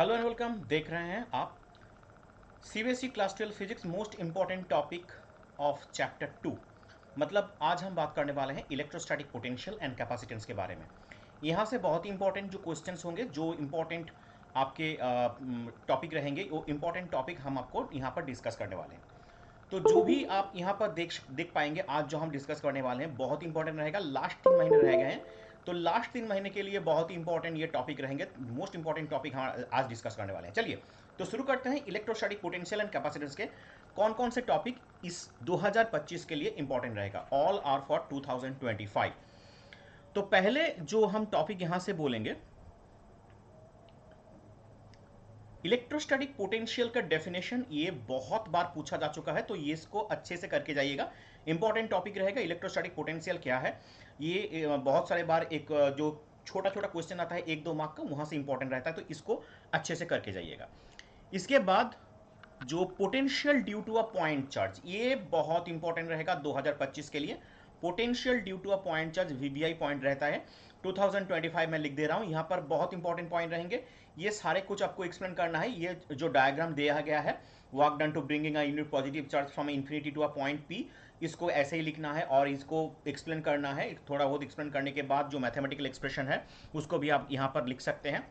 Hello and welcome. देख रहे हैं आप CBSE class 12 physics most important topic of chapter 2। मतलब आज हम बात करने वाले हैं इलेक्ट्रोस्टैटिक पोटेंशियल एंड कैपेसिटेंस के बारे में। यहाँ से बहुत ही इंपॉर्टेंट जो क्वेश्चंस होंगे, जो इंपॉर्टेंट आपके टॉपिक रहेंगे, वो इंपॉर्टेंट टॉपिक हम आपको यहाँ पर डिस्कस करने वाले हैं। तो जो भी आप यहाँ पर देख पाएंगे, आज जो हम डिस्कस करने वाले हैं बहुत इंपॉर्टेंट रहेगा। लास्ट 3 महीने रह गए हैं, तो लास्ट 3 महीने के लिए बहुत ही इंपॉर्टेंट ये टॉपिक रहेंगे। मोस्ट इंपॉर्टेंट टॉपिक हम आज डिस्कस करने वाले हैं। चलिए तो शुरू करते हैं इलेक्ट्रोस्टैटिक पोटेंशियल एंड कैपेसिटेंस के कौन कौन से टॉपिक इस 2025 के लिए इंपॉर्टेंट रहेगा। All are for 2025। तो पहले जो हम टॉपिक यहां से बोलेंगे, इलेक्ट्रोस्टैटिक पोटेंशियल का डेफिनेशन, ये बहुत बार पूछा जा चुका है, तो ये इसको अच्छे से करके जाइएगा। इंपॉर्टेंट टॉपिक रहेगा इलेक्ट्रोस्टैटिक पोटेंशियल क्या है। ये बहुत सारे बार एक जो छोटा छोटा क्वेश्चन आता है 1-2 मार्क का, वहां से इंपॉर्टेंट रहता है, तो इसको अच्छे से करके जाइएगा। इसके बाद जो potential due to a point charge, ये बहुत इंपॉर्टेंट रहेगा 2025 के लिए। Potential due to a point charge VBI point रहता है 2025 में, लिख दे रहा हूं। यहां पर बहुत इंपॉर्टेंट पॉइंट रहेंगे, ये सारे कुछ आपको एक्सप्लेन करना है। ये जो डायग्राम दिया गया है, work done to bringing a unit positive charge from infinity to a point P, इसको ऐसे ही लिखना है और इसको एक्सप्लेन करना है। थोड़ा बहुत एक्सप्लेन करने के बाद जो मैथमेटिकल एक्सप्रेशन है उसको भी आप यहाँ पर लिख सकते हैं,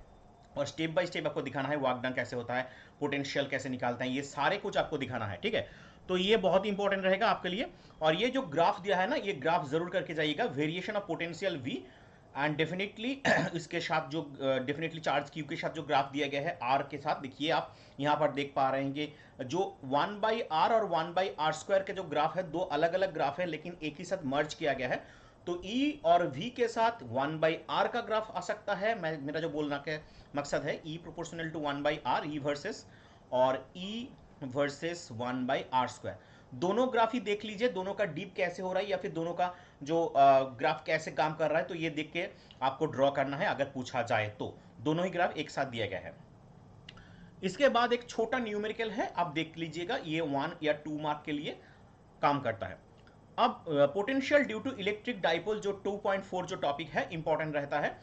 और स्टेप बाय स्टेप आपको दिखाना है वर्क डन कैसे होता है, पोटेंशियल कैसे निकालते हैं, ये सारे कुछ आपको दिखाना है। ठीक है, तो ये बहुत इंपॉर्टेंट रहेगा आपके लिए। और ये जो ग्राफ दिया है ना, ये ग्राफ जरूर करके जाइएगा, variation of potential V and definitely इसके साथ जो डेफिनेटली चार्ज क्यू के साथ जो ग्राफ दिया गया है आर के साथ, देखिए आप यहाँ पर देख पा रहे हैं जो 1/r और 1/r² के जो ग्राफ है, दो अलग अलग ग्राफ है लेकिन एक ही साथ मर्ज किया गया है। तो E और V के साथ 1/r का ग्राफ आ सकता है। मेरा जो बोलना का मकसद है, E proportional to 1/r, E versus, और E वर्सेस 1/r²। दोनों ग्राफ ही देख लीजिए, दोनों का डीप कैसे हो रहा है या फिर दोनों का जो ग्राफ कैसे काम कर रहा है, तो ये देख के आपको ड्रॉ करना है अगर पूछा जाए तो। दोनों ही ग्राफ एक साथ दिया गया है। इसके बाद एक छोटा न्यूमेरिकल है, आप देख लीजिएगा, ये 1 या 2 मार्क के लिए काम करता है। अब potential due to electric dipole जो 2.4 जो टॉपिक है, इंपॉर्टेंट रहता है।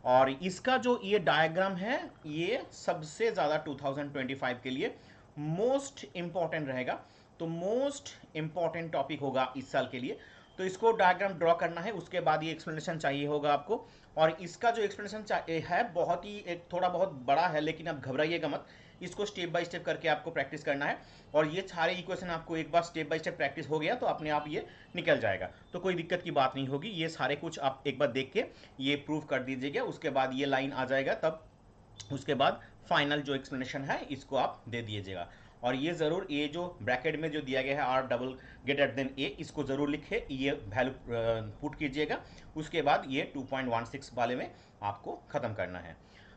और इसका जो ये डायग्राम है, ये सबसे ज्यादा 2025 के लिए मोस्ट इंपॉर्टेंट रहेगा। तो मोस्ट इंपॉर्टेंट टॉपिक होगा इस साल के लिए। तो इसको डायग्राम ड्रॉ करना है, उसके बाद ये एक्सप्लेनेशन चाहिए होगा आपको। और इसका जो एक्सप्लेनेशन है बहुत ही एक थोड़ा बहुत बड़ा है, लेकिन आप घबराइएगा मत, इसको स्टेप बाय स्टेप करके आपको प्रैक्टिस करना है। और ये सारे इक्वेशन आपको एक बार स्टेप बाय स्टेप प्रैक्टिस हो गया तो अपने आप ये निकल जाएगा, तो कोई दिक्कत की बात नहीं होगी। ये सारे कुछ आप एक बार देख के ये प्रूव कर दीजिएगा, उसके बाद ये लाइन आ जाएगा, तब उसके बाद फाइनल जो एक्सप्लेनेशन है इसको आप दे दीजिएगा। और ये जरूर, ये जो ब्रैकेट में जो दिया गया है आर डबल ग्रेटर देन ए, इसको जरूर लिखे, ये वैल्यू पुट कीजिएगा। उसके बाद ये 2.16 वाले में आपको खत्म करना है।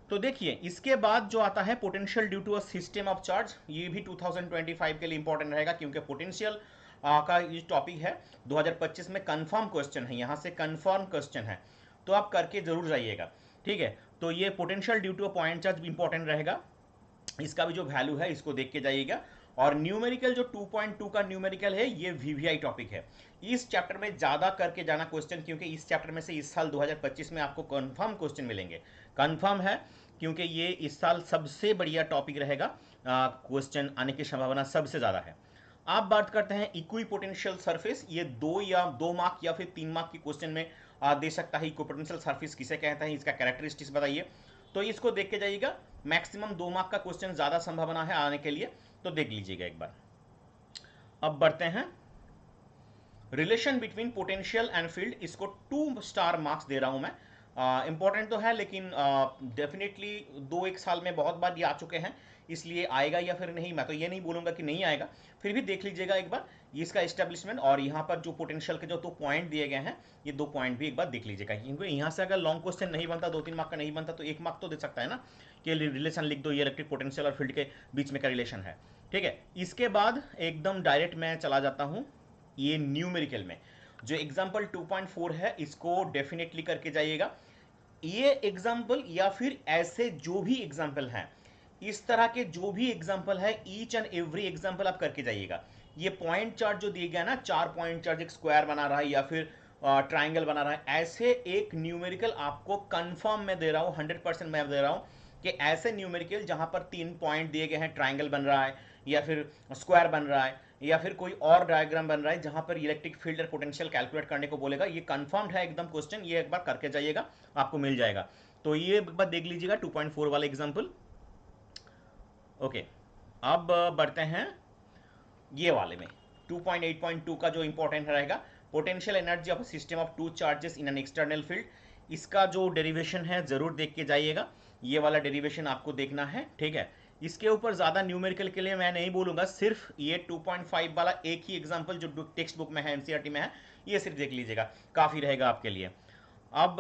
तो देखिए इसके बाद जो आता है potential due to a system of charge, ये भी 2025 के लिए इंपॉर्टेंट रहेगा, क्योंकि पोटेंशियल का ये टॉपिक है 2025 में कंफर्म क्वेश्चन है, यहां से कंफर्म क्वेश्चन है, तो आप करके जरूर जाइएगा। ठीक है, तो ये potential due to a point charge भी इंपॉर्टेंट रहेगा, इसका भी जो वैल्यू है इसको देख के जाइएगा। और न्यूमेरिकल जो 2.2 का न्यूमेरिकल है, ये वीवीआई टॉपिक है। इस चैप्टर में ज्यादा करके जाना क्वेश्चन, क्योंकि इस चैप्टर में से इस साल 2025 में आपको कंफर्म क्वेश्चन मिलेंगे। कंफर्म है, क्योंकि ये इस साल सबसे बढ़िया टॉपिक रहेगा, क्वेश्चन आने की संभावना सबसे ज्यादा है। आप बात करते हैं इक्वी पोटेंशियल सरफेस, ये 2 मार्क या फिर 3 मार्क की क्वेश्चन में दे सकता है। इक्वी पोटेंशियल सरफेस किसे कहते हैं, इसका कैरेक्टरिस्टिक्स बताइए, तो इसको देख के जाइएगा। मैक्सिमम 2 मार्क का क्वेश्चन ज्यादा संभावना है आने के लिए, तो देख लीजिएगा एक बार। अब बढ़ते हैं relation between potential and field, इसको 2 स्टार मार्क्स दे रहा हूं मैं। इंपॉर्टेंट तो है, लेकिन डेफिनेटली 2 एक साल में बहुत बार ये आ चुके हैं, इसलिए आएगा या फिर नहीं, मैं तो ये नहीं बोलूंगा कि नहीं आएगा, फिर भी देख लीजिएगा एक बार इसका एस्टेब्लिशमेंट। और यहाँ पर जो पोटेंशियल के जो 2 पॉइंट दिए गए हैं, ये 2 पॉइंट भी एक बार देख लीजिएगा, क्योंकि यहाँ से अगर लॉन्ग क्वेश्चन नहीं बनता, 2-3 मार्क का नहीं बनता, तो 1 मार्क तो दे सकता है ना, कि रिलेशन लिख दो, ये इलेक्ट्रिक पोटेंशियल और फील्ड के बीच में का रिलेशन है। ठीक है, इसके बाद एकदम डायरेक्ट मैं चला जाता हूँ ये न्यूमेरिकल में। जो एग्जाम्पल 2.4 है, इसको डेफिनेटली करके जाइएगा। ये एग्जाम्पल या फिर ऐसे जो भी एग्जाम्पल हैं, इस तरह के जो भी एग्जाम्पल है, ईच एंड एवरी एग्जाम्पल आप करके जाइएगा। ये पॉइंट चार्ट जो दिए गया ना, 4 पॉइंट चार्ट, एक स्क्वायर बना रहा है या फिर ट्राइंगल बना रहा है, ऐसे एक न्यूमेरिकल आपको कंफर्म मैं दे रहा हूं, 100% मैं दे रहा हूं, कि ऐसे न्यूमेरिकल जहां पर 3 पॉइंट दिए गए हैं, ट्राइंगल बन रहा है या फिर स्क्वायर बन रहा है या फिर कोई और डायग्राम बन रहा है जहां पर इलेक्ट्रिक फील्ड और पोटेंशियल कैलकुलेट करने को बोलेगा, ये कंफर्म्ड है एकदम क्वेश्चन, ये एक बार करके जाइएगा, आपको मिल जाएगा। तो ये एक बार देख लीजिएगा 2.4 वाला एग्जाम्पल। ओके, अब बढ़ते हैं ये वाले में 2.8.2 का जो इंपॉर्टेंट रहेगा, potential energy of system of two charges in an external field. इसका जो डेरिवेशन है जरूर देख के जाइएगा, ये वाला डेरिवेशन आपको देखना है, ठीक है। इसके ऊपर ज़्यादा न्यूमेरिकल के लिए मैं नहीं बोलूँगा, सिर्फ ये 2.5 वाला एक ही एग्जाम्पल जो टेक्स्ट बुक में है, एनसीईआरटी में है, ये सिर्फ देख लीजिएगा, काफ़ी रहेगा आपके लिए। अब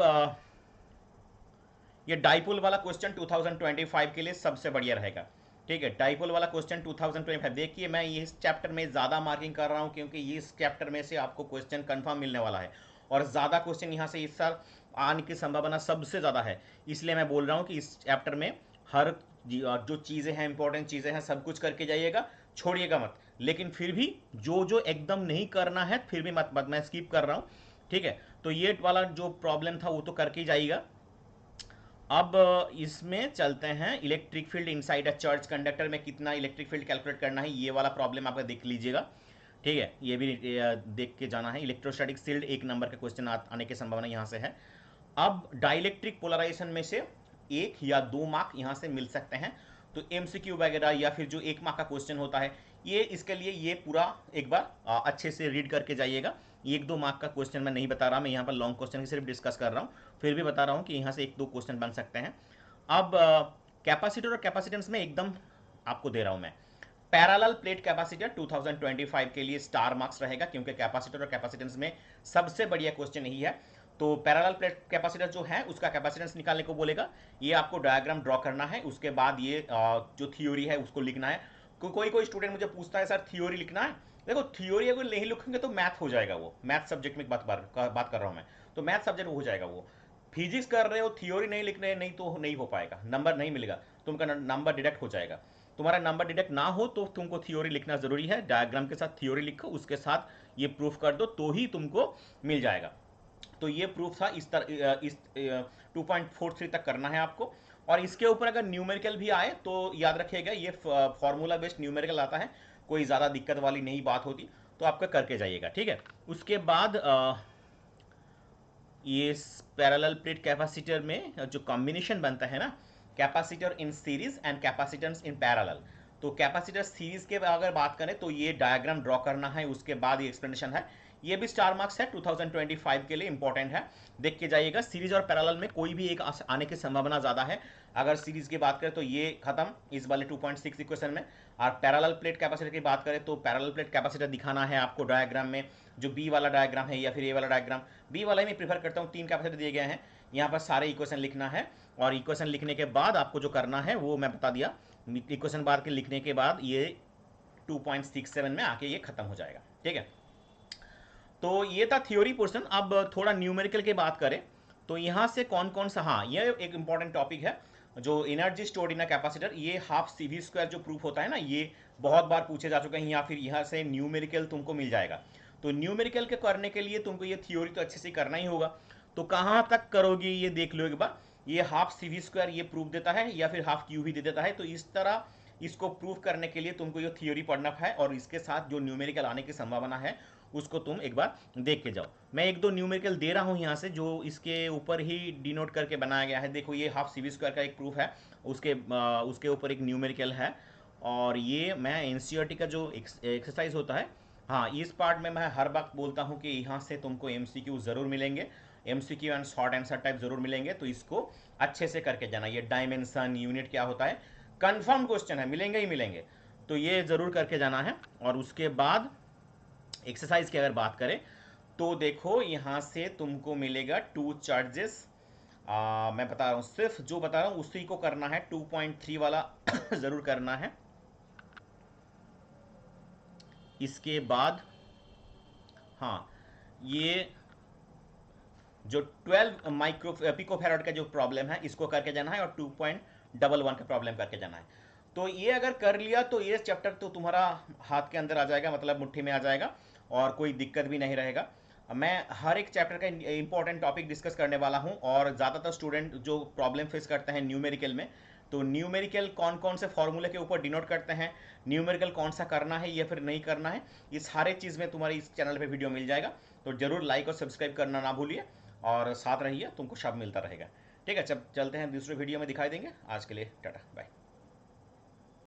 ये डाइपोल वाला क्वेश्चन 2025 के लिए सबसे बढ़िया रहेगा, ठीक है। डाइपोल वाला क्वेश्चन 2025, देखिए मैं इस चैप्टर में ज़्यादा मार्किंग कर रहा हूँ क्योंकि इस चैप्टर में से आपको क्वेश्चन कंफर्म मिलने वाला है और ज़्यादा क्वेश्चन यहाँ से इस साल आने की संभावना सबसे ज़्यादा है, इसलिए मैं बोल रहा हूँ कि इस चैप्टर में हर जो चीज़ें हैं, इंपॉर्टेंट चीज़ें हैं, सब कुछ करके जाइएगा, छोड़िएगा मत। लेकिन फिर भी जो जो एकदम नहीं करना है फिर भी मत मैं स्किप कर रहा हूँ, ठीक है। तो ये वाला जो प्रॉब्लम था वो तो करके ही जाइएगा। अब इसमें चलते हैं, electric field inside a charge conductor में कितना इलेक्ट्रिक फील्ड कैलकुलेट करना है, ये वाला प्रॉब्लम आप देख लीजिएगा, ठीक है। ये भी देख के जाना है। इलेक्ट्रोस्टैटिक शील्ड 1 नंबर का क्वेश्चन आने की संभावना यहाँ से है। अब डाइलेक्ट्रिक पोलराइजेशन में से 1 या 2 मार्क यहाँ से मिल सकते हैं, तो एमसीक्यू वगैरह या फिर जो 1 मार्क का क्वेश्चन होता है, ये इसके लिए ये पूरा एक बार अच्छे से रीड करके जाइएगा। 1-2 मार्क का क्वेश्चन मैं नहीं बता रहा, मैं यहाँ पर लॉन्ग क्वेश्चन की सिर्फ डिस्कस कर रहा हूँ, फिर भी बता रहा हूँ कि यहाँ से 1-2 क्वेश्चन बन सकते हैं। अब कैपेसिटर और कैपेसिटेंस में एकदम आपको दे रहा हूँ मैं, पैरेलल प्लेट कैपेसिटर 2025 के लिए स्टार मार्क्स रहेगा क्योंकि कैपेसिटर और कैपेसिटेंस में सबसे बढ़िया क्वेश्चन यही है। तो पैरेलल प्लेट कैपेसिटर जो है उसका कैपेसिटेंस निकालने को बोलेगा, ये आपको डायग्राम ड्रॉ करना है, उसके बाद ये जो थ्योरी है उसको लिखना है। कोई स्टूडेंट मुझे पूछता है सर थ्योरी लिखना है, देखो थ्योरी अगर नहीं लिखेंगे तो मैथ हो जाएगा, वो मैथ सब्जेक्ट में बात कर रहा हूँ मैं, तो मैथ सब्जेक्ट हो जाएगा वो। फिजिक्स कर रहे हो, थ्योरी नहीं लिख रहे, नहीं तो नहीं हो पाएगा, नंबर नहीं मिलेगा, तुमका नंबर डिडक्ट हो जाएगा। तुम्हारा नंबर डिडक्ट ना हो तो तुमको थ्योरी लिखना जरूरी है, डायग्राम के साथ थ्योरी लिखो, उसके साथ ये प्रूफ कर दो तो ही तुमको मिल जाएगा। तो ये प्रूफ था, इस 2.43 तक करना है आपको। और इसके ऊपर अगर न्यूमेरिकल भी आए तो याद रखिएगा, ये फॉर्मूला बेस्ड न्यूमेरिकल आता है, कोई ज़्यादा दिक्कत वाली नहीं बात होती, तो आपका करके जाइएगा, ठीक है। उसके बाद ये पैरेलल प्लेट कैपेसिटर में जो कॉम्बिनेशन बनता है ना, capacitor in series and capacitance in parallel, तो कैपेसिटर सीरीज के अगर बात करें तो ये डायग्राम ड्रॉ करना है, उसके बाद ये एक्सप्लेनेशन है, ये भी स्टार मार्क्स है 2025 के लिए, इंपॉर्टेंट है, देख के जाइएगा। सीरीज और पैरेलल में कोई भी एक आने की संभावना ज़्यादा है। अगर सीरीज की बात करें तो ये खत्म इस वाले 2.6 इक्वेशन में, और पैरेलल प्लेट कैपेसिटर की बात करें तो पैरेलल प्लेट कैपेसिटर दिखाना है आपको डायग्राम में, जो बी वाला डायग्राम है या फिर ए वाला डायग्राम, बी वाला ही मैं प्रीफर करता हूँ, 3 कैपेसिटर दिए गए हैं, यहाँ पर सारे इक्वेशन लिखना है, और इक्वेशन लिखने के बाद आपको जो करना है वो मैं बता दिया, इक्वेशन बाद के लिखने के बाद ये 2.67 में आके ये खत्म हो जाएगा, ठीक है। तो ये था थ्योरी पोर्शन। अब थोड़ा न्यूमेरिकल की बात करें तो यहाँ से कौन कौन सा, हाँ ये एक इंपॉर्टेंट टॉपिक है, जो energy stored in a capacitor, ये हाफ सीवी स्क्वायर जो प्रूफ होता है ना, ये बहुत बार पूछे जा चुके हैं, या फिर यहाँ से न्यूमेरिकल तुमको मिल जाएगा। तो न्यूमेरिकल के करने के लिए तुमको ये थ्योरी तो अच्छे से करना ही होगा, तो कहाँ तक करोगे ये देख लो एक बार। ये हाफ सीवी स्क्वायर ये प्रूफ देता है या फिर हाफ क्यू भी दे देता है, तो इस तरह इसको प्रूफ करने के लिए तुमको ये थ्योरी पढ़ना है, और इसके साथ जो न्यूमेरिकल आने की संभावना है उसको तुम एक बार देख के जाओ। मैं 1-2 न्यूमेरिकल दे रहा हूँ यहाँ से, जो इसके ऊपर ही डिनोट करके बनाया गया है। देखो ये हाफ सीवी स्क्वायर का एक प्रूफ है, उसके ऊपर एक न्यूमेरिकल है, और ये मैं एनसीईआरटी का जो एक्सरसाइज होता है, हाँ इस पार्ट में मैं हर वक्त बोलता हूँ कि यहाँ से तुमको एमसीक्यू ज़रूर मिलेंगे, MCQ and short answer type ज़रूर मिलेंगे, तो इसको अच्छे से करके जाना। ये डायमेंशन यूनिट क्या होता है, कंफर्म क्वेश्चन है, मिलेंगे ही मिलेंगे, तो ये ज़रूर करके जाना है। और उसके बाद एक्सरसाइज की अगर बात करें तो देखो यहाँ से तुमको मिलेगा 2 चार्जेस, मैं बता रहा हूँ, सिर्फ जो बता रहा हूँ उसी को करना है, 2.3 वाला ज़रूर करना है। इसके बाद हाँ ये जो 12 माइक्रो पिकोफैराड का जो प्रॉब्लम है इसको करके जाना है, और 2.11 का प्रॉब्लम करके जाना है। तो ये अगर कर लिया तो ये चैप्टर तो तुम्हारा हाथ के अंदर आ जाएगा, मतलब मुट्ठी में आ जाएगा, और कोई दिक्कत भी नहीं रहेगा। मैं हर एक चैप्टर का इंपॉर्टेंट टॉपिक डिस्कस करने वाला हूँ, और ज़्यादातर स्टूडेंट जो प्रॉब्लम फेस करते हैं न्यूमेरिकल में, तो न्यूमेरिकल कौन कौन से फॉर्मूले के ऊपर डिनोट करते हैं, न्यूमेरिकल कौन सा करना है या फिर नहीं करना है, ये सारे चीज़ में तुम्हारे इस चैनल पे वीडियो मिल जाएगा। तो जरूर लाइक और सब्सक्राइब करना ना भूलिए और साथ रहिए, तुमको सब मिलता रहेगा। ठीक है, चलते हैं दूसरे वीडियो में दिखाई देंगे। आज के लिए टाटा बाय।